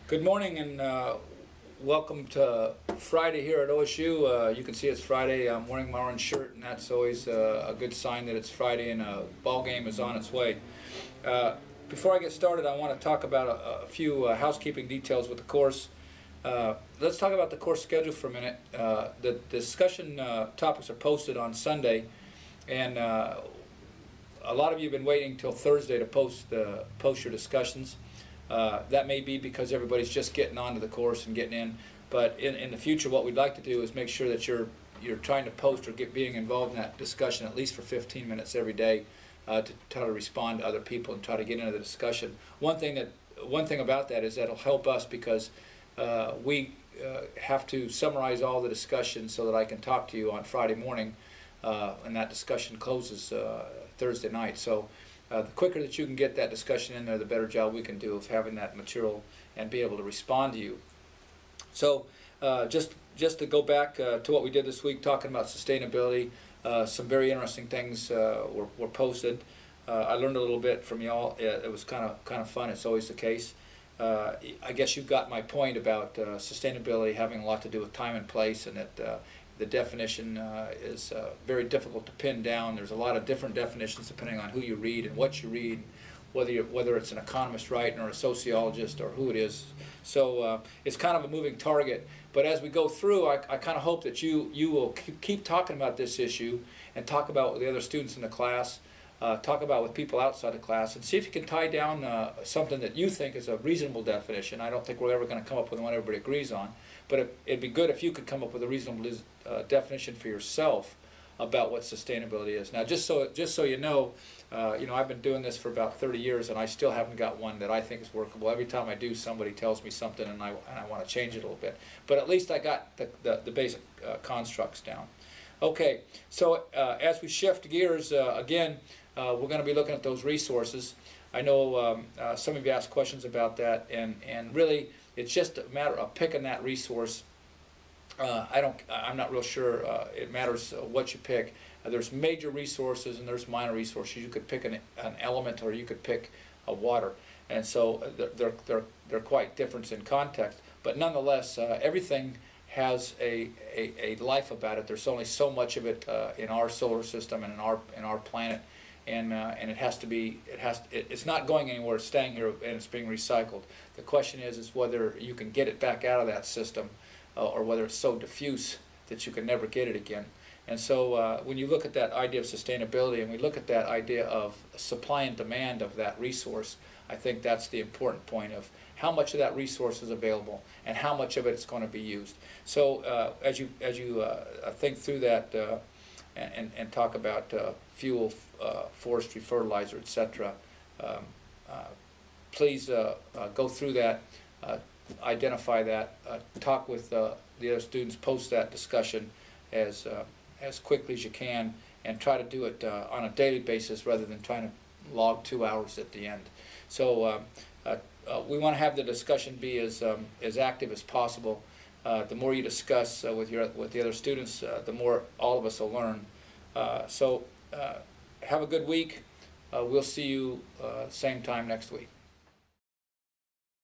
Good morning and welcome to Friday here at OSU. You can see it's Friday. I'm wearing my orange shirt, and that's always a good sign that it's Friday and a ball game is on its way. Before I get started, I want to talk about a few housekeeping details with the course. Let's talk about the course schedule for a minute. The discussion topics are posted on Sunday, and a lot of you have been waiting till Thursday to post your discussions. That may be because everybody's just getting onto the course and getting in, but in the future what we'd like to do is make sure that you're trying to post or being involved in that discussion at least for 15 minutes every day to try to respond to other people and try to get into the discussion. One thing about that is that'll help us because we have to summarize all the discussion so that I can talk to you on Friday morning, and that discussion closes Thursday night. So the quicker that you can get that discussion in there, the better job we can do of having that material and be able to respond to you. So just to go back to what we did this week, talking about sustainability, some very interesting things were posted. I learned a little bit from y'all. It was kind of fun. It's always the case. I guess you got my point about sustainability having a lot to do with time and place, and that the definition is very difficult to pin down. There's a lot of different definitions depending on who you read and what you read, whether it's an economist writing or a sociologist or who it is. So it's kind of a moving target. But as we go through, I kind of hope that you will keep talking about this issue and talk about with the other students in the class, talk about with people outside the class, and see if you can tie down something that you think is a reasonable definition. I don't think we're ever going to come up with one everybody agrees on, but it'd be good if you could come up with a reasonable definition for yourself about what sustainability is. Now, just so you know, I've been doing this for about 30 years, and I still haven't got one that I think is workable. Every time I do, somebody tells me something, and I want to change it a little bit. But at least I got the basic constructs down. Okay, so as we shift gears again, we're going to be looking at those resources. I know some of you asked questions about that, and really it's just a matter of picking that resource. I'm not real sure it matters what you pick. There's major resources and there's minor resources. You could pick an element, or you could pick a water, and so they're quite different in context. But nonetheless, everything has a life about it. There's only so much of it in our solar system and in our planet, and it has to be. It's not going anywhere. It's staying here and it's being recycled. The question is whether you can get it back out of that system, or whether it's so diffuse that you can never get it again. And so when you look at that idea of sustainability, and we look at that idea of supply and demand of that resource, I think that's the important point of how much of that resource is available and how much of it is going to be used. So as you think through that and talk about fuel, forestry, fertilizer, etc., please go through that, identify that, talk with the other students, post that discussion as quickly as you can, and try to do it on a daily basis rather than trying to log 2 hours at the end. So we want to have the discussion be as active as possible. The more you discuss with the other students, the more all of us will learn. So have a good week. We'll see you same time next week.